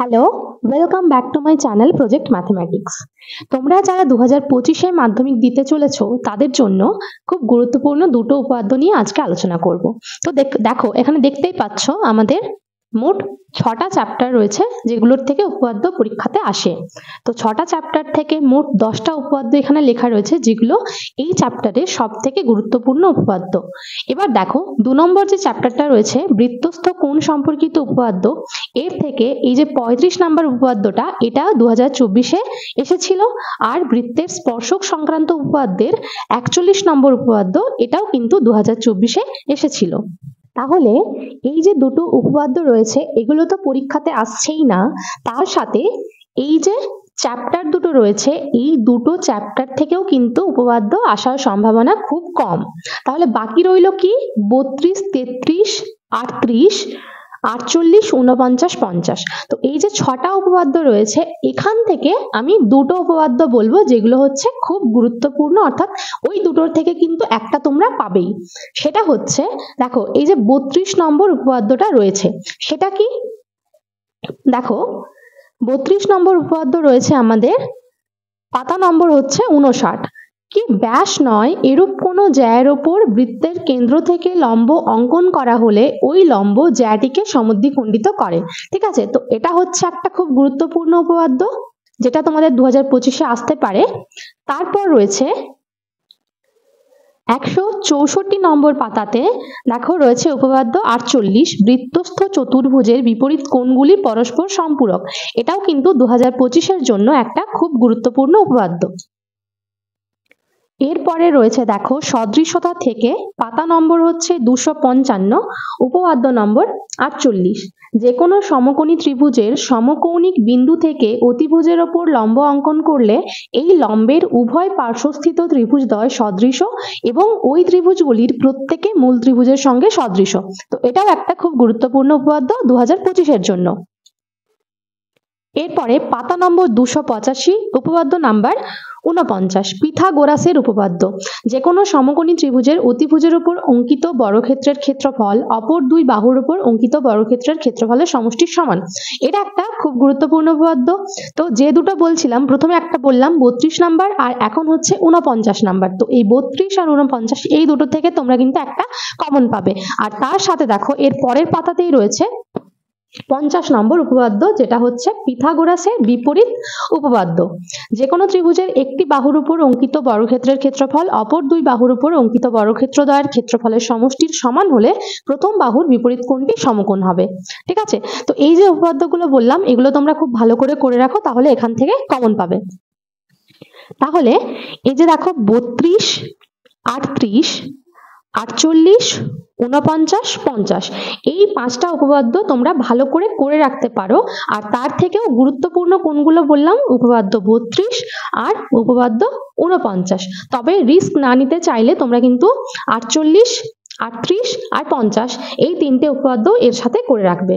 Hello, welcome back to my channel project mathematics. তোমরা যারা 2025-এ মাধ্যমিক দিতে চলেছো তাদের জন্য খুব গুরুত্বপূর্ণ দুটো উপপাদ্য নিয়ে আজকে আলোচনা করব। তো দেখো এখানে দেখতেই পাচ্ছ আমাদের মোট 6টা চ্যাপ্টার রয়েছে যেগুলোর থেকে উপপাদ্য পরীক্ষাতে আসে। তো 6টা চ্যাপ্টার থেকে মোট 10টা উপপাদ্য এখানে লেখা রয়েছে যেগুলো এই চ্যাপ্টারের সব থেকে গুরুত্বপূর্ণ উপপাদ্য। এবার দেখো 2 নম্বর যে চ্যাপ্টারটা রয়েছে বৃত্তস্থ কোণ সম্পর্কিত উপপাদ্য, এর থেকে এই যে 35 নম্বর উপপাদ্যটা এটা 2024-এ এসেছিল, আর বৃত্তের স্পর্শক সংক্রান্ত উপপাদ্যের 41 নম্বর উপপাদ্য এটাও কিন্তু 2024-এ এসেছিল। তাহলে এই যে দুটো উপপাদ্য রয়েছে এগুলো তো পরীক্ষাতে আসছেই না, তার সাথে এই যে চ্যাপ্টার দুটো রয়েছে এই দুটো চ্যাপ্টার থেকেও কিন্তু উপপাদ্য আসার সম্ভাবনা খুব কম। তাহলে বাকি রইল কি 32, 33, 38, 48, 49, 50। তো এই যে 6টা উপপাদ্য রয়েছে এখান থেকে আমি দুটো উপপাদ্য বলবো যেগুলো হচ্ছে খুব গুরুত্বপূর্ণ, অর্থাৎ ওই দুটোর থেকে কিন্তু একটা তোমরা পাবেই। সেটা হচ্ছে দেখো এই যে 32 নম্বর উপপাদ্যটা রয়েছে সেটা কি, দেখো 32 নম্বর উপপাদ্য রয়েছে আমাদের পাতা নম্বর হচ্ছে 59, কি ব্যাস নয় এরূপ কোনো জ্যায়ের ওপর বৃত্তের কেন্দ্র থেকে লম্ব অঙ্কন করা হলে ওই লম্ব জ্যাটিকে সমদ্বিখণ্ডিত করে। ঠিক আছে, তো এটা হচ্ছে একটা খুব গুরুত্বপূর্ণ উপপাদ্য যেটা তোমাদের 2025-এ আসতে পারে। তারপর রয়েছে 164 নম্বর পাতাতে দেখো রয়েছে উপপাদ্য 48, বৃত্তস্থ চতুর্ভুজের বিপরীত কোণগুলি পরস্পর সম্পূরক। এটাও কিন্তু 2025-এর জন্য একটা খুব গুরুত্বপূর্ণ উপপাদ্য। এরপরে রয়েছে দেখো সদৃশতা থেকে পাতা নম্বর হচ্ছে 255, উপপাদ্য নম্বর 48, যে কোনো সমকোণী ত্রিভুজের সমকৌণিক বিন্দু থেকে অতিভুজের ওপর লম্ব অঙ্কন করলে এই লম্বের উভয় পার্শ্বস্থিত ত্রিভুজদ্বয় সদৃশ এবং ওই ত্রিভুজগুলির প্রত্যেকে মূল ত্রিভুজের সঙ্গে সদৃশ। তো এটাও একটা খুব গুরুত্বপূর্ণ উপপাদ্য 2025-এর জন্য। এরপরে পাতা নম্বর 285, উপপাদ্য নাম্বার 49, পিথাগোরাসের উপপাদ্য, যে কোনো সমকোণী ত্রিভুজের অতিভুজের উপর অঙ্কিত বর্গক্ষেত্রের ক্ষেত্রফল অপর দুই বাহুর উপর অঙ্কিত বর্গক্ষেত্রের ক্ষেত্রফলের সমষ্টির সমান। এটা একটা খুব গুরুত্বপূর্ণ উপপাদ্য। তো যে দুটো বলছিলাম, প্রথমে একটা বললাম 32 নাম্বার আর এখন হচ্ছে 49 নাম্বার। তো এই 32 আর 49 এই দুটো থেকে তোমরা কিন্তু একটা কমন পাবে। আর তার সাথে দেখো এর পরের পাতাতেই রয়েছে 50 নম্বর উপপাদ্য, যেটা হচ্ছে পিথাগোরাসের বিপরীত উপপাদ্য, যে কোনো ত্রিভুজের একটি বাহুর উপর অঙ্কিত বর্গক্ষেত্রের ক্ষেত্রফল অপর দুই বাহুর উপর অঙ্কিত বর্গক্ষেত্রদ্বয়ের ক্ষেত্রফলের সমষ্টির সমান হলে প্রথম বাহুর বিপরীত কোণটি সমকোণ হবে। ঠিক আছে, তো এই যে উপপাদ্যগুলো বললাম এগুলো তোমরা খুব ভালো করে রাখো, তাহলে এখান থেকে কমন পাবে। তাহলে এই যে দেখো 32, 38, 48, 49, 50 এই 5টা উপপাদ্য তোমরা ভালো করে রাখতে পারো। আর তার থেকেও গুরুত্বপূর্ণ কোনগুলো বললাম, উপপাদ্য 32 আর উপপাদ্য 49। তবে রিস্ক না নিতে চাইলে তোমরা কিন্তু 48, 38 আর 50 এই তিনটে উপপাদ্য এর সাথে করে রাখবে।